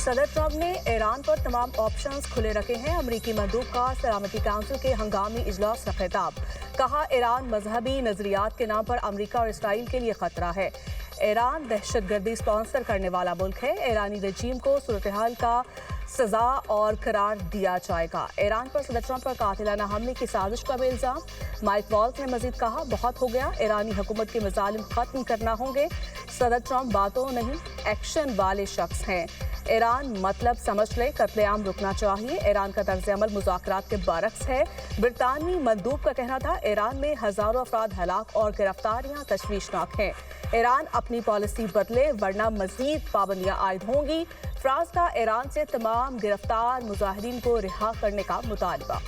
صدر ٹرمپ نے ایران پر تمام آپشنز کھلے رکھے ہیں۔ امریکی مندوب کا سلامتی کونسل کے ہنگامی اجلاس کا خطاب۔ کہا ایران مذہبی نظریات کے نام پر امریکہ اور اسرائیل کے لیے خطرہ ہے۔ ایران دہشت گردی اسپانسر کرنے والا ملک ہے۔ ایرانی رجیم کو صورتحال کا سزا اور قرار دیا جائے گا۔ ایران پر صدر ٹرمپ پر قاتلانہ حملے کی سازش کا بھی الزام۔ مائک والز نے مزید کہا بہت ہو گیا، ایرانی حکومت کے مظالم ختم کرنا ہوں گے۔ صدر ٹرمپ باتوں نہیں ایکشن والے شخص ہیں۔ ایران مطلب سمجھ لے، قتل عام رکنا چاہیے۔ ایران کا طرز عمل مذاکرات کے برعکس ہے۔ برطانوی مندوب کا کہنا تھا ایران میں ہزاروں افراد ہلاک اور گرفتاریاں تشویشناک ہیں۔ ایران اپنی پالیسی بدلے ورنہ مزید پابندیاں عائد ہوں گی۔ فرانس کا ایران سے تمام گرفتار مظاہرین کو رہا کرنے کا مطالبہ۔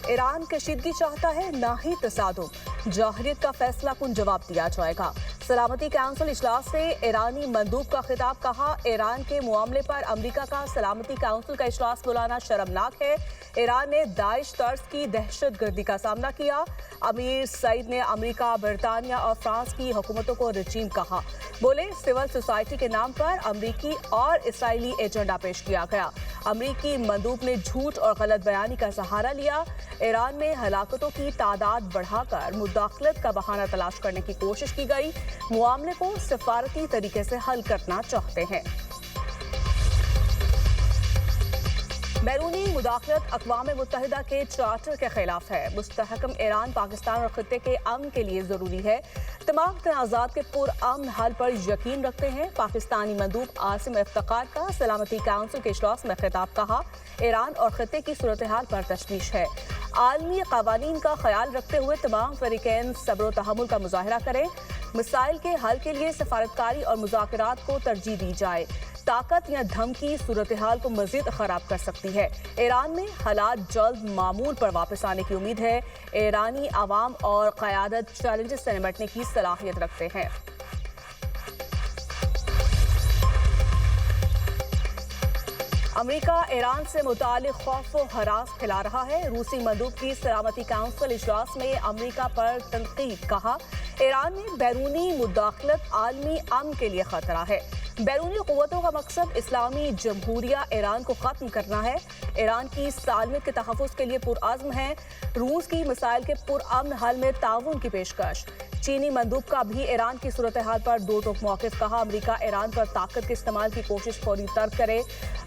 ایران کشیدگی چاہتا ہے نہ ہی تصادم، جوہریت کا فیصلہ کن جواب دیا جائے گا۔ سلامتی کونسل اجلاس سے ایرانی مندوب کا خطاب۔ کہا ایران کے معاملے پر امریکہ کا سلامتی کونسل کا اجلاس بلانا شرمناک ہے۔ ایران نے داعش طرز کی دہشت گردی کا سامنا کیا۔ امیر سعید نے امریکہ، برطانیہ اور فرانس کی حکومتوں کو رجیم کہا۔ بولے سول سوسائٹی کے نام پر امریکی اور اسرائیلی ایجنڈا پیش کیا گیا۔ امریکی مندوب نے جھوٹ اور غلط بیانی کا سہارا لیا۔ ایران میں ہلاکتوں کی تعداد بڑھا کر مداخلت کا بہانہ تلاش کرنے کی کوشش کی گئی۔ معاملے کو سفارتی طریقے سے حل کرنا چاہتے ہیں۔ بیرونی مداخلت اقوام متحدہ کے چارٹر کے خلاف ہے۔ مستحکم ایران پاکستان اور خطے کے امن کے لیے ضروری ہے۔ تمام تنازعات کے پرامن حل پر یقین رکھتے ہیں۔ پاکستانی مندوب عاصم افتخار کا سلامتی کونسل کے اجلاس میں خطاب۔ کہا ایران اور خطے کی صورتحال پر تشویش ہے۔ عالمی قوانین کا خیال رکھتے ہوئے تمام فریقین صبر و تحمل کا مظاہرہ کریں۔ مسائل کے حل کے لیے سفارتکاری اور مذاکرات کو ترجیح دی جائے۔ طاقت یا دھمکی صورتحال کو مزید خراب کر سکتی ہے۔ ایران میں حالات جلد معمول پر واپس آنے کی امید ہے۔ ایرانی عوام اور قیادت چیلنجز سے نمٹنے کی صلاحیت رکھتے ہیں۔ امریکہ ایران سے متعلق خوف و ہراس پھیلا رہا ہے۔ روسی مندوب کی سلامتی کونسل اجلاس میں امریکہ پر تنقید۔ کہا ایران میں بیرونی مداخلت عالمی امن کے لیے خطرہ ہے۔ بیرونی قوتوں کا مقصد اسلامی جمہوریہ ایران کو ختم کرنا ہے۔ ایران کی سالمیت کے تحفظ کے لیے پرعزم ہے۔ روس کی مسائل کے پرامن حل میں تعاون کی پیشکش۔ چینی مندوب کا بھی ایران کی صورتحال پر دو ٹوک موقف۔ کہا امریکہ ایران پر طاقت کے استعمال کی کوشش فوری ترک کرے۔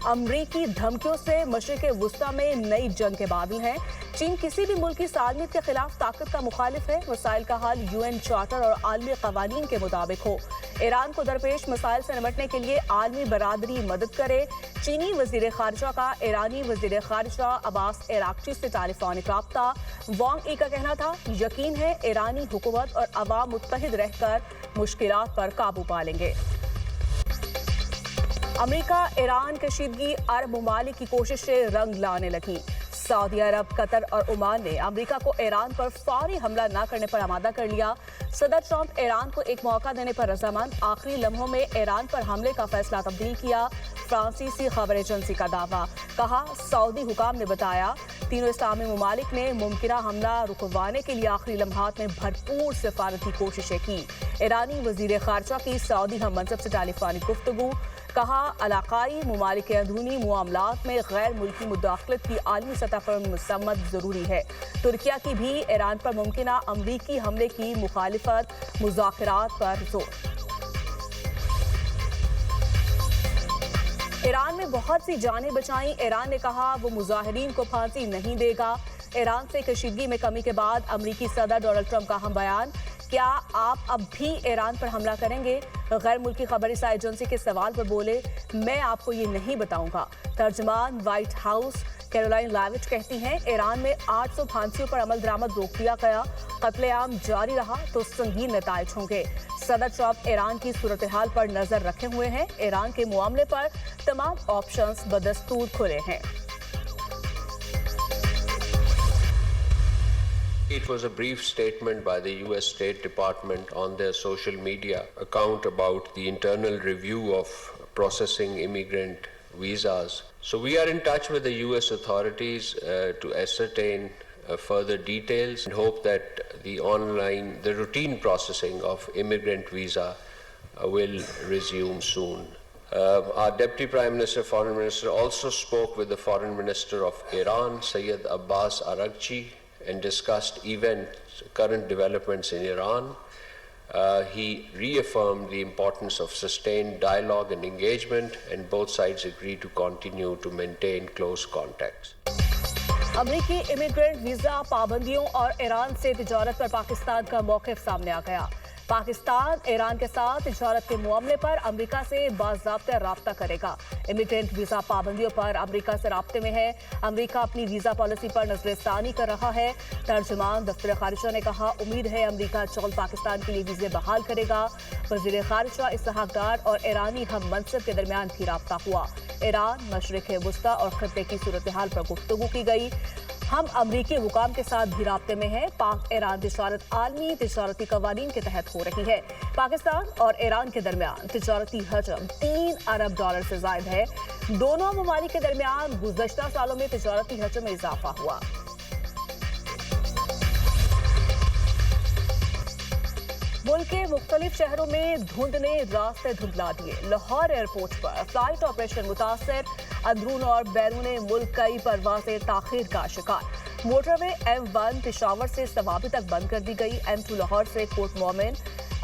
امریکی دھمکیوں سے مشرق وسطیٰ میں نئی جنگ کے بادل ہیں۔ چین کسی بھی ملک کی سالمیت کے خلاف طاقت کا مخالف ہے۔ مسائل کا حل UN چارٹر اور عالمی قوانین کے مطابق ہو۔ ایران کو درپیش مسائل سے نمٹنے کے لیے عالمی برادری مدد کرے۔ چینی وزیر خارجہ کا ایرانی وزیر خارجہ عباس اراغچی سے ٹیلی فونک رابطہ۔ وانگ ای کا کہنا تھا یقین ہے ایرانی حکومت اور عوام متحد رہ کر مشکلات پر قابو پا لیں گے۔ امریکہ ایران کشیدگی عرب ممالک کی کوششیں رنگ لانے لگیں۔ سعودی عرب، قطر اور عمان نے امریکہ کو ایران پر فوری حملہ نہ کرنے پر آمادہ کر لیا۔ صدر ٹرمپ ایران کو ایک موقع دینے پر رضامند۔ آخری لمحوں میں ایران پر حملے کا فیصلہ تبدیل کیا۔ فرانسیسی خبر ایجنسی کا دعویٰ۔ کہا سعودی حکام نے بتایا تینوں اسلامی ممالک نے ممکنہ حملہ رکوانے کے لیے آخری لمحات میں بھرپور سفارتی کوششیں کی۔ ایرانی وزیر خارجہ کی سعودی ہم منصب سے ٹیلی فونک گفتگو۔ کہا علاقائی ممالک کے اندرونی معاملات میں غیر ملکی مداخلت کی عالمی سطح پر مذمت ضروری ہے۔ ترکیہ کی بھی ایران پر ممکنہ امریکی حملے کی مخالفت۔ مذاکرات پر زور۔ ایران میں بہت سی جانیں بچائیں۔ ایران نے کہا وہ مظاہرین کو پھانسی نہیں دے گا۔ ایران سے کشیدگی میں کمی کے بعد امریکی صدر ڈونلڈ ٹرمپ کا اہم بیان۔ کیا آپ اب بھی ایران پر حملہ کریں گے؟ غیر ملکی خبر رساں ایجنسی کے سوال پر بولے میں آپ کو یہ نہیں بتاؤں گا۔ ترجمان وائٹ ہاؤس کیرولائن لیوٹ کہتی ہیں ایران میں 800 پھانسیوں پر عمل درآمد روک دیا گیا۔ قتل عام جاری رہا تو سنگین نتائج ہوں گے۔ صدر ٹرمپ ایران کی صورتحال پر نظر رکھے ہوئے ہیں۔ ایران کے معاملے پر تمام آپشنز بدستور کھلے ہیں۔ It was a brief statement by the US State Department on their social media account about the internal review of processing immigrant visas. So we are in touch with the US authorities to ascertain further details and hope that the routine processing of immigrant visa will resume soon. Our Deputy Prime Minister, Foreign Minister also spoke with the Foreign Minister of Iran, Sayyid Abbas Araghchi, and discussed current developments in Iran. He reaffirmed the importance of sustained dialogue and engagement, and both sides agreed to continue to maintain close contacts. अमरीकी immigrant visa पाबंदियों और Iran से तिजारत पर पाकिस्तान का मौक़िफ़ सामने आ गया। Pakistan Iran के साथ तिजारत के मामले पर अमेरिका से बाज़ाब्ता राब्ता करेगा। इमिग्रेंट वीज़ा पाबंदियों पर अमेरिका से राब्ते में है। अमेरिका अपनी वीज़ा पॉलिसी पर नज़रसानी कर रहा है। तर्जुमान दफ्तर ख़ारिजा ने कहा, उम्मीद है अमेरिका जल्द पाकिस्तान के लिए वीज़े बहाल करेगा। वज़ीर ख़ारिजा इसहाक़ डार और ईरानी हम मनसब के दरमियान भी राब्ता हुआ। ईरान, मशरिक़ वस्ता और ख़त्े की सूरत हाल पर गुफ्तगू की गई। हम अमरीकी हुकाम के साथ भी राब्ते में हैं। पाक ईरान तिजारत आलमी तिजारती कवानीन के तहत हो रही है। पाकिस्तान और ईरान के दरमियान तिजारती हजम $3 अरब से ज़ायद है। दोनों ममालिक के दरमियान गुज़श्ता सालों में तिजारती हजम में इजाफा हुआ। मुल्क के मुख्तलिफ शहरों में धुंध ने रास्ते धुंधला दिए। लाहौर एयरपोर्ट पर फ्लाइट ऑपरेशन मुतासर, अंदरून और बैरून मुल्क कई परवाजें ताखीर का शिकार। मोटरवे M1 पेशावर से सवाबी तक बंद कर दी गई। M2 लाहौर से कोट मोमिन,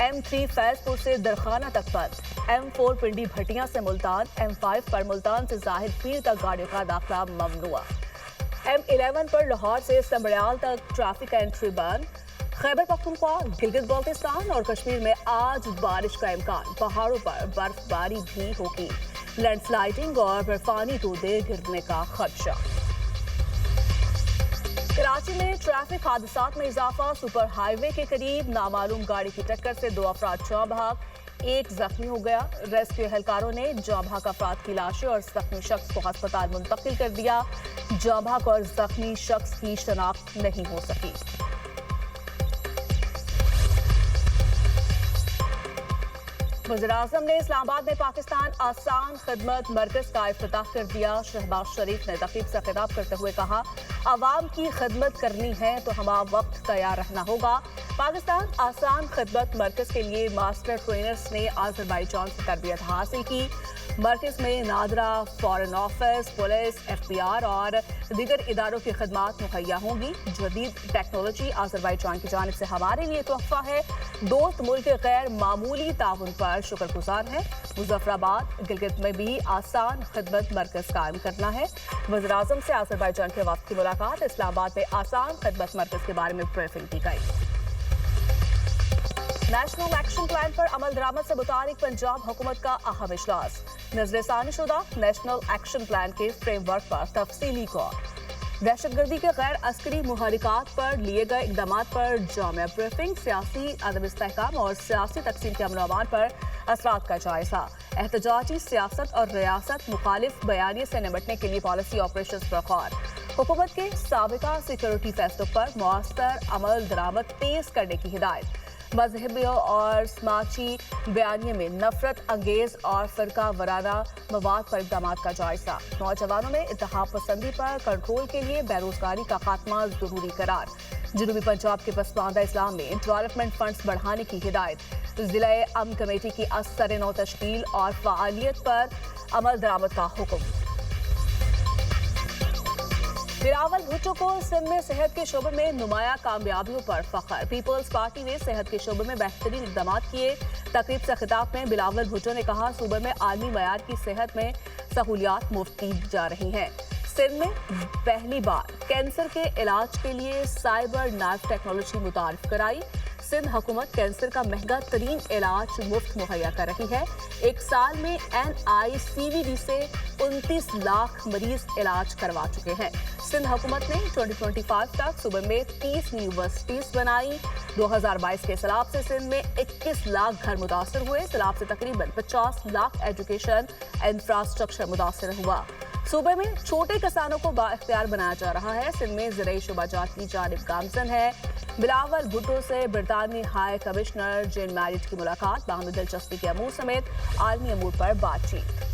M3 फैजपुर से दरखाना तक बंद, M4 पिंडी भटियां से मुल्तान, M5 पर मुल्तान से जाहिद पीर तक गाड़ियों का दाखिला ममनुआ। M11 पर लाहौर से समड़ियाल तक ट्रैफिक एंट्री बंद। खैबर पख्तूनख्वा, गिलगित बाल्टिस्तान और कश्मीर में आज बारिश का इम्कान। पहाड़ों पर बर्फबारी भी होगी। लैंडस्लाइडिंग और बर्फानी तोदे गिरने का खदशा। कराची में ट्रैफिक हादसात में इजाफा। सुपर हाईवे के करीब नामालूम गाड़ी की टक्कर से 2 अफराद जाँ बहक, 1 जख्मी हो गया। रेस्क्यू एहलकारों ने जाँ बहक अफराद की लाशें और जख्मी शख्स को अस्पताल मुंतकिल कर दिया। जाँ बहक और जख्मी शख्स की शनाख्त नहीं हो सकी। वज़ीर-ए-आज़म ने इस्लामाबाद में पाकिस्तान आसान खिदमत मरकज़ का इफ्तिताह कर दिया। शहबाज शरीफ ने तक़रीब से खिताब करते हुए कहा, आवाम की खिदमत करनी है तो हमा वक्त तैयार रहना होगा। पाकिस्तान आसान खिदमत मरकज़ के लिए मास्टर ट्रेनर्स ने आज़रबाईजान से तरबियत हासिल की। मरकज़ में NADRA, foreign office, police, FBI और दीगर इदारों की खिदमात मुहैया होंगी। जदीद टेक्नोलॉजी आज़रबाईजान की जानिब से हमारे लिए तोहफा है। दोस्त मुल्क के गैर मामूली ताउन पर शुक्रगुजार है। मुज़फ़्फ़राबाद, गिलगित में भी आसान खिदमत मरकज़ कायम करना है। वज़ीर-ए-आज़म से आज़रबाईजान के वफ़द की मुलाकात। इस्लामाबाद में आसान खिदमत मरकज़ के बारे में ब्रीफिंग की गई। नेशनल एक्शन प्लान पर अमल दरामद से मुतालिक पंजाब हुकूमत का अहम इजलास। नज़रसानी शुदा नेशनल एक्शन प्लान के फ्रेमवर्क पर तफसीली गौर। दहशतगर्दी के गैर अस्करी मुहरिकात पर लिए गए इक़दामात पर जामिया ब्रीफिंग। सियासी अदम इस्तेहकाम और सियासी तकसीम के अमन-ओ-अमान पर असरात का जायजा। एहतजाजी सियासत और रियासत मुखालिफ बयानिए से निपटने के लिए पॉलिसी ऑपरेशन पर गौर। हुकूमत के साबिका सिक्योरिटी फैसलों पर मौसर अमल दरामद तेज करने की हिदायत। मजहबी और समाजी बयानिए में नफरत अंगेज और फ़िरका वराना मवाद पर इक़दामात का जायजा। नौजवानों में इत्तेहाद पसंदी पर कंट्रोल के लिए बेरोजगारी का खात्मा जरूरी करार। जनूबी पंजाब के पसमानदा इस्लाम में डेवलपमेंट फंड्स बढ़ाने की हिदायत। ज़िला अमन कमेटी की असर नौ तश्कील और फ़आलियत पर अमल दरामद का हुक्म। बिलावल भुट्टो को सिंध में सेहत के शोबे में नुमाया कामयाबियों पर फख्र। पीपल्स पार्टी ने सेहत के शोबे में बेहतरीन इक़दाम किए। तकरीब से खिताब में बिलावल भुट्टो ने कहा, सूबे में आलमी मयार की सेहत में सहूलियात मुफ्त की जा रही हैं। सिंध में पहली बार कैंसर के इलाज के लिए साइबर नाइफ टेक्नोलॉजी मुतारिफ कराई। सिंध हुकूमत कैंसर का महंगा तरीन इलाज मुफ्त मुहैया कर रही है। एक साल में NICVD से 29 लाख मरीज इलाज करवा चुके हैं। सिंध हुकूमत ने 2025 तक सूबे में 30 यूनिवर्सिटीज बनाई। 2022 के सैलाब से सिंध में 21 लाख घर मुतासर हुए। सैलाब से तकरीबन 50 लाख एजुकेशन इंफ्रास्ट्रक्चर मुतासर हुआ। सूबे में छोटे किसानों को बाइख्तियार बनाया जा रहा है। सिंध में ज़राई शुबाजात की जानिब गामजन है। बिलावल भुट्टो से ब्रितानी हाई कमिश्नर जेन मैरिट की मुलाकात। बाहमी दिलचस्पी के अमूर समेत आलमी अमूर पर बातचीत।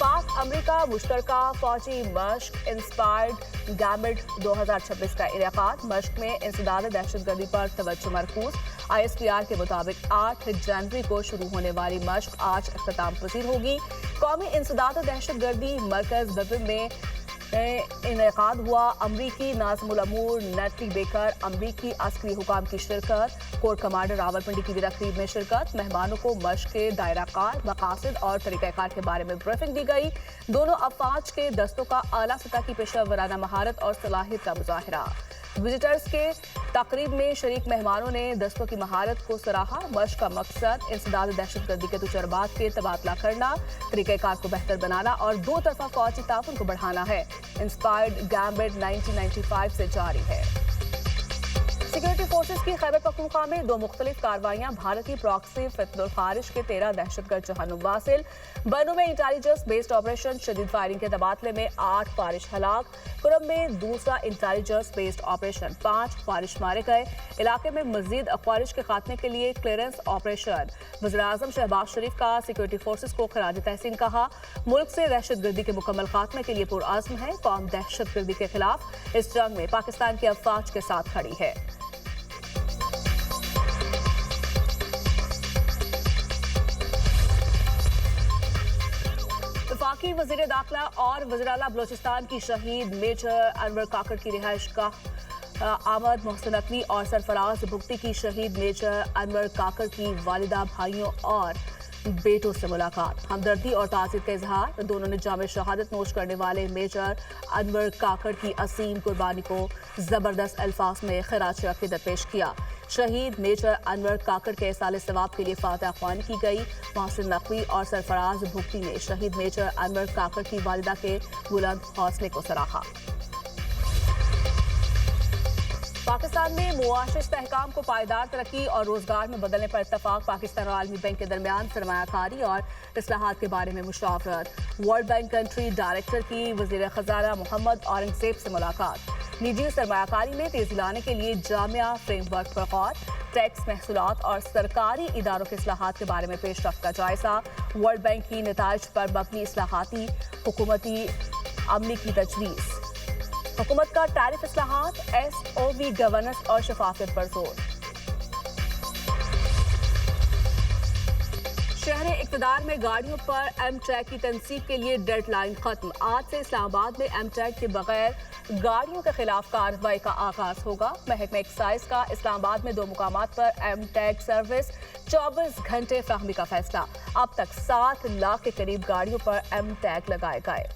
पाक अमरीका मुश्तरका फौजी मश्क इंस्पायर्ड गैमिड 2026 का इनेकाद। मश्क में इंसदाद दहशतगर्दी पर तवज्जो मरकूज। ISPR के मुताबिक 8 जनवरी को शुरू होने वाली मशक आज इख्तिताम पसीर होगी। कौमी इंसदाद और दहशतगर्दी मरकज बिबिन में इनेकाद हुआ। अमरीकी नाज़िमुल अमूर नेटली बेकर, अमरीकी अस्करी हुकाम की शिरकत, कोर कमांडर रावलपिंडी की भी तकरीब में शिरकत। मेहमानों को मशक के दायरा कार, मकासद और तरीक़ाकार के बारे में ब्रीफिंग दी गई। दोनों अफवाज के दस्तों का आला सतह की पेशा वराना महारत और सलाहियत का मुजाहिरा। विजिटर्स के तकरीब में शरीक मेहमानों ने दस्तों की महारत को सराहा। मशक का मकसद इंसदाद दहशतगर्दी के तजर्बात के तबादला करना, तरीक़ाकार को बेहतर बनाना और दो तरफा फौजी ताउन को बढ़ाना है। इंस्पायर्ड गैम्बिट 1995 से जारी है। सिक्योरिटी फोर्सेस की खैबर पख्तूनख्वा में 2 मुख्तलिफ कार्रवाइयां। भारतीय प्रॉक्सी फितनुल खारिज के 13 दहशतगर्द जहन्नुम वासिल। बनू में इंटेलिजेंस बेस्ड ऑपरेशन, शदीद फायरिंग के तबादले में 8 फारिश हलाक। कुरम में दूसरा इंटेलिजेंस बेस्ड ऑपरेशन, 5 फारिश मारे गए। इलाके में मजीद अखबारिश के खात्मे के लिए क्लियरेंस ऑपरेशन। वज़ीर-ए-आज़म शहबाज शरीफ का सिक्योरिटी फोर्सेस को खराज तहसीन कहा। मुल्क से दहशतगर्दी के मुकम्मल खात्मे के लिए पुरअज़्म है। कौम दहशतगर्दी के खिलाफ इस जंग में पाकिस्तान की अफवाज के साथ खड़ी है। वफाकी वज़ीर दाखिला और वज़ीर-ए-आला बलोचिस्तान की शहीद मेजर अनवर काकड़ की रिहाइश का आमद। मोहसिन नकवी और सरफराज भुगती की शहीद मेजर अनवर काकड़ की वालिदा, भाइयों और बेटों से मुलाकात। हमदर्दी और ताज़ीयत का इजहार। दोनों ने जामे शहादत नोश करने वाले मेजर अनवर काकड़ की असीम कुर्बानी को जबरदस्त अल्फाज में खिराज अकीदत पेश किया। शहीद मेजर अनवर काकड़ के साले सवाब के लिए फातिहा ख्वानी की गई। मोहसिन नकवी और सरफराज भुगती ने शहीद मेजर अनवर काकड़ की वालिदा के बुलंद हौसले को सराहा। पाकिस्तान में मुआशी इस्तेहकाम को पायदार तरक्की और रोजगार में बदलने पर इत्तफाक। पाकिस्तान और आलमी बैंक के दरमियान सरमायाकारी और इस्लाहात के बारे में मुशावरत। वर्ल्ड बैंक कंट्री डायरेक्टर की वजीर खजाना मोहम्मद औरंगजेब से मुलाकात। निजी सरमायाकारी में तेजी लाने के लिए जामिया फ्रेमवर्क पर गौर। टैक्स, महसूलात और सरकारी इदारों के इस्लाहात के बारे में पेशरफ्त का जायजा। वर्ल्ड बैंक की नताइज पर मबनी इस्लाहाती हुकूमती अमली की तजवीज़। हुकूमत का टैरिफ इस्लाहात, SOV गवर्नेंस और शफाफियत पर जोर। शहर इक़्तिदार में गाड़ियों पर एमटैग की तनसीब के लिए डेडलाइन खत्म। आज से इस्लामाबाद में एमटैग के बगैर गाड़ियों के खिलाफ कार्रवाई का आगाज होगा। महकमा एक्साइज का इस्लामाबाद में 2 मुकामात पर एमटैग सर्विस 24 घंटे फराहमी का फैसला। अब तक 7 लाख के करीब गाड़ियों पर एमटैग लगाए गए।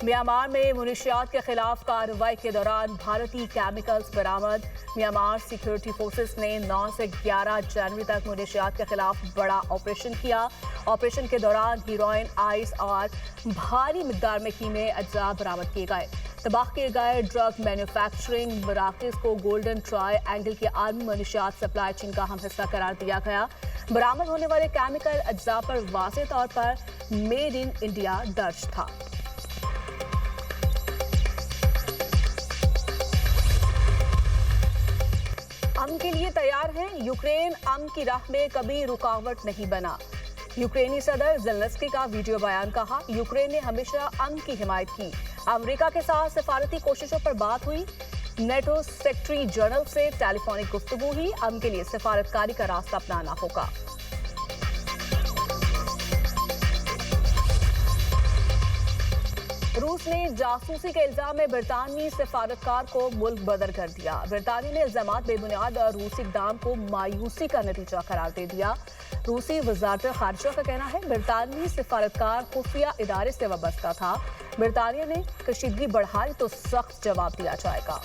म्यांमार में मुनशियात के खिलाफ कार्रवाई के दौरान भारतीय केमिकल्स बरामद। म्यांमार सिक्योरिटी फोर्सेस ने 9 से 11 जनवरी तक मुनशियात के खिलाफ बड़ा ऑपरेशन किया। ऑपरेशन के दौरान हीरोइन, आइस और भारी मिकदार में कीमे अज्जा बरामद किए गए। तबाह किए गए ड्रग मैन्युफैक्चरिंग मराकज़ को गोल्डन ट्राई एंगल के आर्मी मुनशियात सप्लाई चेन का अहम हिस्सा करार दिया गया। बरामद होने वाले केमिकल अज्जा पर वाज़ेह तौर पर मेड इन इंडिया दर्ज था। अमन के लिए तैयार हैं यूक्रेन, अमन की राह में कभी रुकावट नहीं बना। यूक्रेनी सदर ज़ेलेंस्की का वीडियो बयान। कहा, यूक्रेन ने हमेशा अमन की हिमायत की। अमेरिका के साथ सफारती कोशिशों पर बात हुई। नेटो सेक्रेटरी जनरल से टेलीफोनिक गुफ्तगू हुई। अमन के लिए सफारतकारी का रास्ता अपनाना होगा। रूस ने जासूसी के इल्जाम में बरतानवी सफारतकार को मुल्क बदर कर दिया। बरतानिया ने इल्जामात बेबुनियाद और रूसी इक़दाम को मायूसी का नतीजा करार दे दिया। रूसी वज़ारत ख़ारिजा का कहना है बरतानवी सफारतकार खुफिया इदारे से वाबस्ता था। बरतानिया ने कशीदगी बढ़ाई तो सख्त जवाब दिया जाएगा।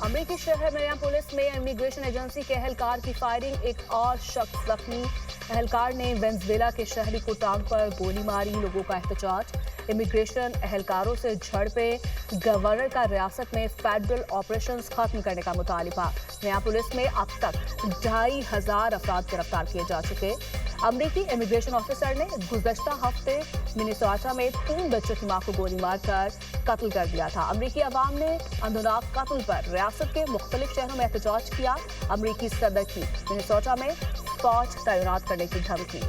अमेरिकी शहर मिनियापोलिस में इमिग्रेशन एजेंसी के एहलकार की फायरिंग, एक और शख्स जख्मी। एहलकार ने वेनेजुएला के शहरी को टांग पर गोली मारी। लोगों का एहतजाज। इमिग्रेशन एहलकारों से झड़पें। गवर्नर का रियासत में फेडरल ऑपरेशंस खत्म करने का मुतालिबा। मिनियापोलिस में अब तक 2500 अफराद गिरफ्तार किए जा चुके। अमरीकी इमिग्रेशन ऑफिसर ने गुज़श्ता हफ्ते मिनेसोटा में 3 बच्चों की मां को गोली मारकर कत्ल कर दिया था। अमरीकी अवाम ने अंधनाक कत्ल पर रियासत के मुख्तलिफ शहरों में एहतजाज किया। अमरीकी सदर की मिनेसोटा में फौज तैनात करने की धमकी।